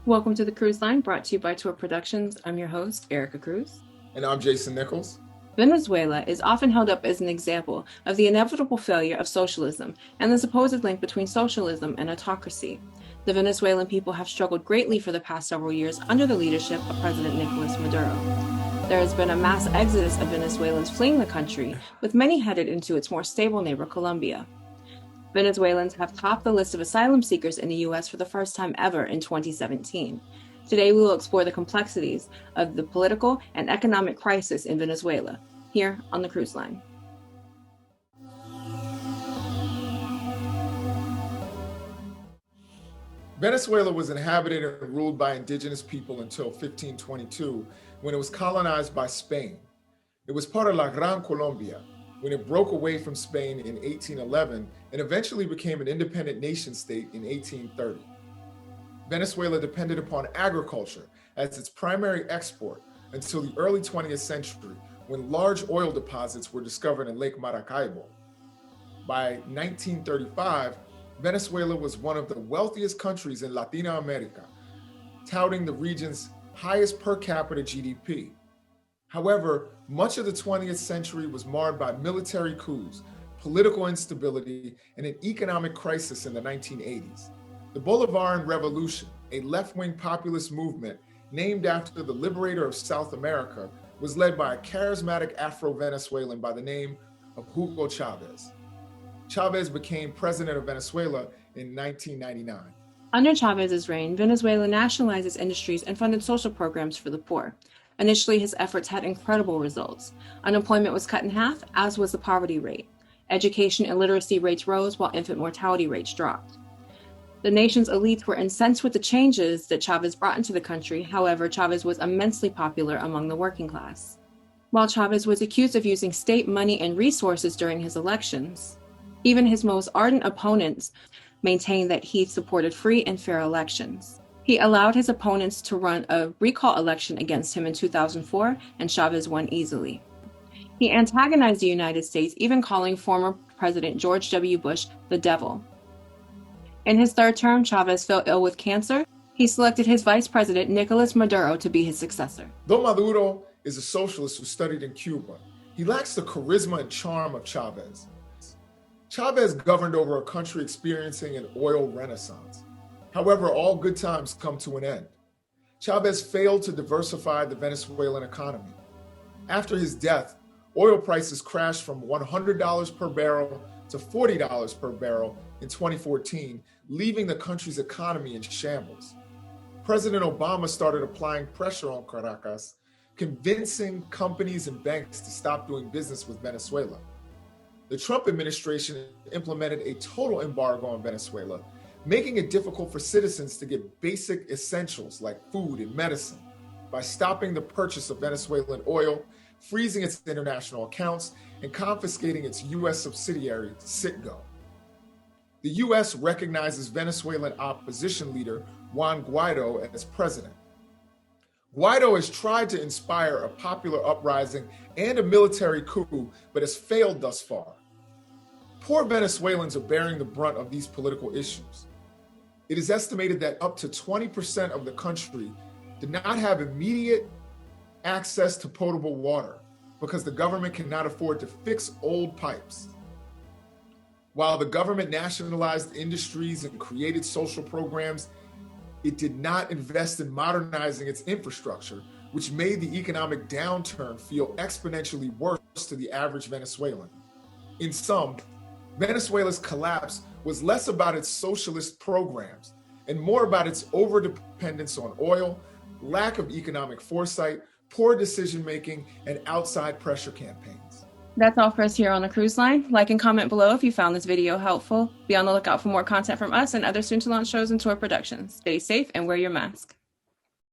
Welcome to the Cruise Line, brought to you by Tour Productions. I'm your host, Erica Cruz. And I'm Jason Nichols. Venezuela is often held up as an example of the inevitable failure of socialism and the supposed link between socialism and autocracy. The Venezuelan people have struggled greatly for the past several years under the leadership of President Nicolas Maduro. There has been a mass exodus of Venezuelans fleeing the country, with many headed into its more stable neighbor, Colombia. Venezuelans have topped the list of asylum seekers in the U.S. for the first time ever in 2017. Today, we will explore the complexities of the political and economic crisis in Venezuela, here on the Cruise Line. Venezuela was inhabited and ruled by indigenous people until 1522, when it was colonized by Spain. It was part of La Gran Colombia, when it broke away from Spain in 1811 and eventually became an independent nation state in 1830. Venezuela depended upon agriculture as its primary export until the early 20th century, when large oil deposits were discovered in Lake Maracaibo. By 1935, Venezuela was one of the wealthiest countries in Latin America, touting the region's highest per capita GDP. However, much of the 20th century was marred by military coups, political instability, and an economic crisis in the 1980s. The Bolivarian Revolution, a left-wing populist movement named after the liberator of South America, was led by a charismatic Afro-Venezuelan by the name of Hugo Chavez. Chavez became president of Venezuela in 1999. Under Chavez's reign, Venezuela nationalized its industries and funded social programs for the poor. Initially, his efforts had incredible results. Unemployment was cut in half, as was the poverty rate. Education and literacy rates rose while infant mortality rates dropped. The nation's elites were incensed with the changes that Chavez brought into the country. However, Chavez was immensely popular among the working class. While Chavez was accused of using state money and resources during his elections, even his most ardent opponents maintained that he supported free and fair elections. He allowed his opponents to run a recall election against him in 2004, and Chavez won easily. He antagonized the United States, even calling former President George W. Bush the devil. In his third term, Chavez fell ill with cancer. He selected his vice president, Nicolas Maduro, to be his successor. Though Maduro is a socialist who studied in Cuba, he lacks the charisma and charm of Chavez. Chavez governed over a country experiencing an oil renaissance. However, all good times come to an end. Chavez failed to diversify the Venezuelan economy. After his death, oil prices crashed from $100 per barrel to $40 per barrel in 2014, leaving the country's economy in shambles. President Obama started applying pressure on Caracas, convincing companies and banks to stop doing business with Venezuela. The Trump administration implemented a total embargo on Venezuela, making it difficult for citizens to get basic essentials like food and medicine by stopping the purchase of Venezuelan oil, freezing its international accounts, and confiscating its U.S. subsidiary, Citgo. The U.S. recognizes Venezuelan opposition leader Juan Guaido as president. Guaido has tried to inspire a popular uprising and a military coup, but has failed thus far. Poor Venezuelans are bearing the brunt of these political issues. It is estimated that up to 20% of the country did not have immediate access to potable water because the government cannot afford to fix old pipes. While the government nationalized industries and created social programs, it did not invest in modernizing its infrastructure, which made the economic downturn feel exponentially worse to the average Venezuelan. In sum, Venezuela's collapse was less about its socialist programs and more about its overdependence on oil, lack of economic foresight, poor decision-making, and outside pressure campaigns. That's all for us here on the Cruise Line. Like and comment below if you found this video helpful. Be on the lookout for more content from us and other soon-to-launch shows and tour productions. Stay safe and wear your mask.